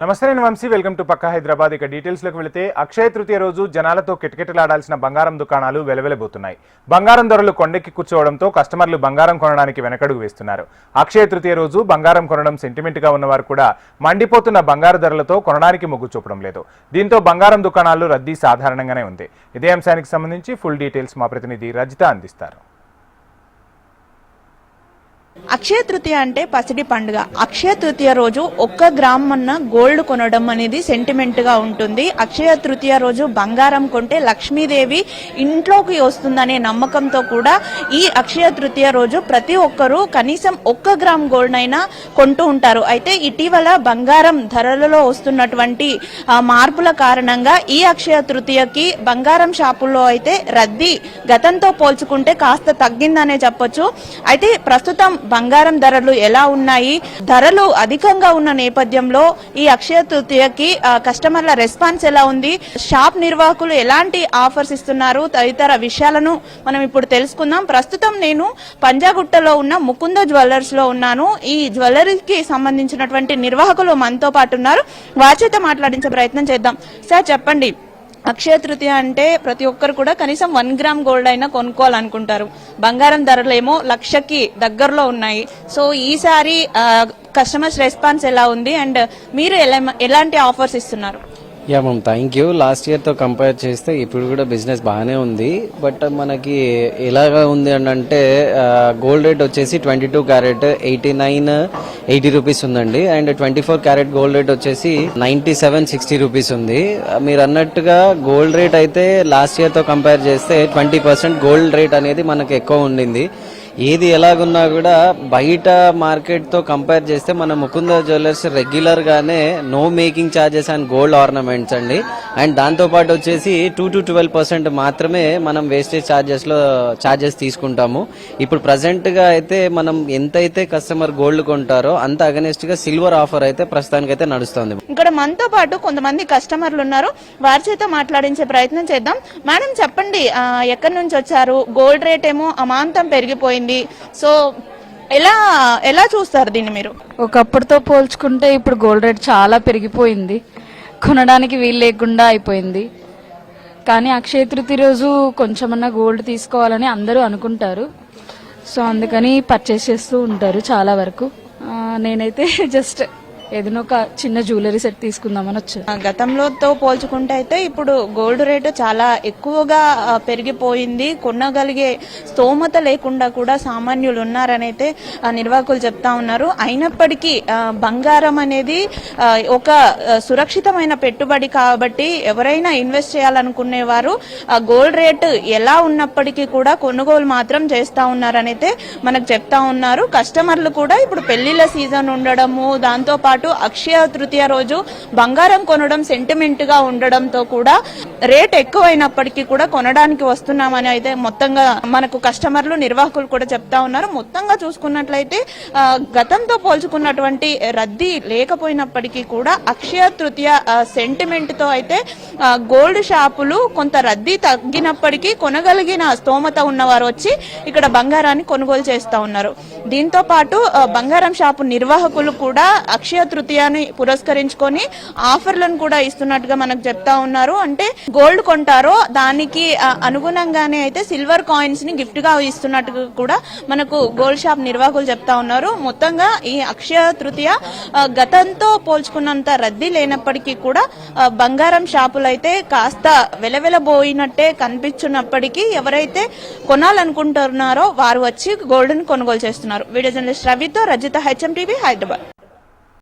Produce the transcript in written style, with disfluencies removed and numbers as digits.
నమస్తే నేను Vamsi welcome to పక్కా హైదరాబాద్. ఇక డీటెయిల్స్ లోకి వెళితే అక్షయ తృతీయ రోజు జనాలతో కిటకిటలాడాల్సిన బంగారం దుకాణాలు వెలవెలబోతున్నాయి. బంగారం ధరలు కొండెక్కి కూర్చోవడంతో కస్టమర్లు బంగారం కొనడానికి వెనకడుగు వేస్తున్నారు. అక్షయ తృతీయ రోజు బంగారం కొనడం సెంటిమెంట్ గా ఉన్నవారు కూడా మండిపోతున్న బంగారు ధరలతో కొనడానికి మొగ్గు చూపడం లేదు. దీంతో బంగారం దుకాణాల్లో రద్దీ సాధారణంగానే ఉంది. ఇదే అంశానికి సంబంధించి ఫుల్ డీటెయిల్స్ మా ప్రతినిధి రజిత అందిస్తారు. అక్షయ తృతీయ అంటే పసిడి పండుగ. అక్షయ తృతీయ రోజు 1 గ్రామ్ అన్న గోల్డ్ కొనడం అనేది సెంటిమెంట్ గా ఉంటుంది. అక్షయ తృతీయ రోజు బంగారం కొంటే లక్ష్మీదేవి ఇంట్లోకి వస్తుందనే నమ్మకంతో కూడా ఈ అక్షయ తృతీయ రోజు ప్రతి ఒక్కరూ కనీసం 1 గ్రామ్ గోల్డ్ అయినా కొంటూ ఉంటారు. అయితే ఇటీవల బంగారం ధరలలో వస్తున్నటువంటి మార్పుల కారణంగా ఈ అక్షయ తృతీయకి బంగారం షాపుల్లో అయితే రద్దీ గతంతో పోల్చుకుంటే కాస్త తగ్గిందనే చెప్పొచ్చు. అయితే ప్రస్తుతం బంగారం ధరలు ఎలా ఉన్నాయి, ధరలు అధికంగా ఉన్న నేపథ్యంలో ఈ అక్షయ తృతీయకి కస్టమర్ల రెస్పాన్స్ ఎలా ఉంది, షాప్ నిర్వాహకులు ఎలాంటి ఆఫర్స్ ఇస్తున్నారు తదితర విషయాలను మనం ఇప్పుడు తెలుసుకుందాం. ప్రస్తుతం నేను పంజాగుట్టలో ఉన్న ముకుంద జ్యువెలర్స్ లో ఉన్నాను. ఈ జ్యువెలరీకి సంబంధించినటువంటి నిర్వాహకులు మనతో పాటు ఉన్నారు. వారి చేత మాట్లాడించే ప్రయత్నం చేద్దాం. సార్ చెప్పండి, అక్షయ తృతీయ అంటే ప్రతి ఒక్కరు కూడా కనీసం 1 గ్రామ్ గోల్డ్ అయినా కొనుక్కోవాలనుకుంటారు. బంగారం ధరలేమో 1,00,000కి దగ్గరలో ఉన్నాయి. సో ఈసారి కస్టమర్స్ రెస్పాన్స్ ఎలా ఉంది అండ్ మీరు ఎలాంటి ఆఫర్స్ ఇస్తున్నారు? Yeah ma'am, thank you. Last ఇయర్తో కంపేర్ చేస్తే ఇప్పుడు కూడా బిజినెస్ బాగానే ఉంది. బట్ మనకి ఎలాగా ఉంది అని అంటే గోల్డ్ రేట్ వచ్చేసి 22 క్యారెట్ 89-80 రూపీస్ ఉందండి. అండ్ 24 క్యారెట్ గోల్డ్ రేట్ వచ్చేసి 97-60 రూపీస్ ఉంది. మీరు అన్నట్టుగా గోల్డ్ రేట్ అయితే లాస్ట్ ఇయర్తో కంపేర్ చేస్తే 20% గోల్డ్ రేట్ అనేది మనకి ఎక్కువ ఉండింది. ఏది ఎలాగున్నా కూడా బయట మార్కెట్ తో కంపేర్ చేస్తే మన ముకుంద జ్యువెలర్స్ రెగ్యులర్ గానే no making charges and gold ornaments అండి. అండ్ దాంతో పాటు వచ్చేసి 2-12% మాత్రమే మనం వేస్టేజ్ ఛార్జెస్ తీసుకుంటాము. ఇప్పుడు ప్రజెంట్ గా అయితే మనం ఎంతైతే కస్టమర్ గోల్డ్ కొంటారో అంత అగనెస్ట్ గా సిల్వర్ ఆఫర్ అయితే ప్రస్తుతానికి అయితే నడుస్తుంది. ఇక్కడ మనతో పాటు కొంతమంది కస్టమర్లు ఉన్నారు. వారి చేత మాట్లాడించే ప్రయత్నం చేద్దాం. మేడం చెప్పండి, ఎక్కడి నుంచి వచ్చారు? గోల్డ్ రేట్ ఏమో అమాంతం పెరిగిపోయింది. సో ఎలా చూస్తారు దీన్ని మీరు? ఒకప్పటితో పోల్చుకుంటే ఇప్పుడు గోల్డ్ రేట్ చాలా పెరిగిపోయింది. కొనడానికి వీలు లేకుండా అయిపోయింది. కానీ అక్షయ తృతీయ రోజు కొంచెమన్నా గోల్డ్ తీసుకోవాలని అందరూ అనుకుంటారు. సో అందుకని పర్చేస్ చేస్తూ ఉంటారు చాలా వరకు. నేనైతే జస్ట్ ఏదైనా ఒక చిన్న జ్యువెలరీ సెట్ తీసుకుందామని వచ్చాను. గతంలోతో పోల్చుకుంటే అయితే ఇప్పుడు గోల్డ్ రేటు చాలా ఎక్కువగా పెరిగిపోయింది. కొనగలిగే స్తోమత లేకుండా కూడా సామాన్యులు ఉన్నారని అయితే నిర్వాహకులు చెప్తా ఉన్నారు. అయినప్పటికీ బంగారం అనేది ఒక సురక్షితమైన పెట్టుబడి కాబట్టి ఎవరైనా ఇన్వెస్ట్ చేయాలనుకునేవారు గోల్డ్ రేటు ఎలా ఉన్నప్పటికీ కూడా కొనుగోలు మాత్రం చేస్తా ఉన్నారని అయితే మనకు చెప్తా ఉన్నారు. కస్టమర్లు కూడా ఇప్పుడు పెళ్లిళ్ల సీజన్ ఉండడము, దాంతో పాటు అక్షయ తృతీయ రోజు బంగారం కొనడం సెంటిమెంట్ గా ఉండడంతో కూడా రేట్ ఎక్కువైనప్పటికీ కూడా కొనడానికి వస్తున్నామని అయితే మొత్తంగా మనకు కస్టమర్లు నిర్వాహకులు కూడా చెప్తా ఉన్నారు. మొత్తంగా చూసుకున్నట్లయితే గతంతో పోల్చుకున్నటువంటి రద్దీ లేకపోయినప్పటికీ కూడా అక్షయ తృతీయ సెంటిమెంట్ తో అయితే గోల్డ్ షాపులు కొంత రద్దీ తగ్గినప్పటికీ కొనగలిగిన స్తోమత ఉన్నవారు వచ్చి ఇక్కడ బంగారాన్ని కొనుగోలు చేస్తా ఉన్నారు. దీంతో పాటు బంగారం షాపు నిర్వాహకులు కూడా అక్షయ తృతీయాన్ని పురస్కరించుకొని ఆఫర్లను కూడా ఇస్తున్నట్టుగా మనకు చెప్తా ఉన్నారు. అంటే గోల్డ్ కొంటారో దానికి అనుగుణంగానే అయితే సిల్వర్ కాయిన్స్ ని గిఫ్ట్ గా ఇస్తున్నట్టుగా కూడా మనకు గోల్డ్ షాప్ నిర్వాహకులు చెప్తా ఉన్నారు. మొత్తంగా ఈ అక్షయ తృతీయ గతంతో పోల్చుకున్నంత రద్దీ లేనప్పటికీ కూడా బంగారం షాపులు అయితే కాస్త వెలవెలబోయినట్టే కనిపించినప్పటికీ ఎవరైతే కొనాలనుకుంటున్నారో వారు వచ్చి గోల్డ్ ని కొనుగోలు చేస్తున్నారు. వీడియో జర్నలిస్ట్ రవితో రజిత, HM TV, హైదరాబాద్.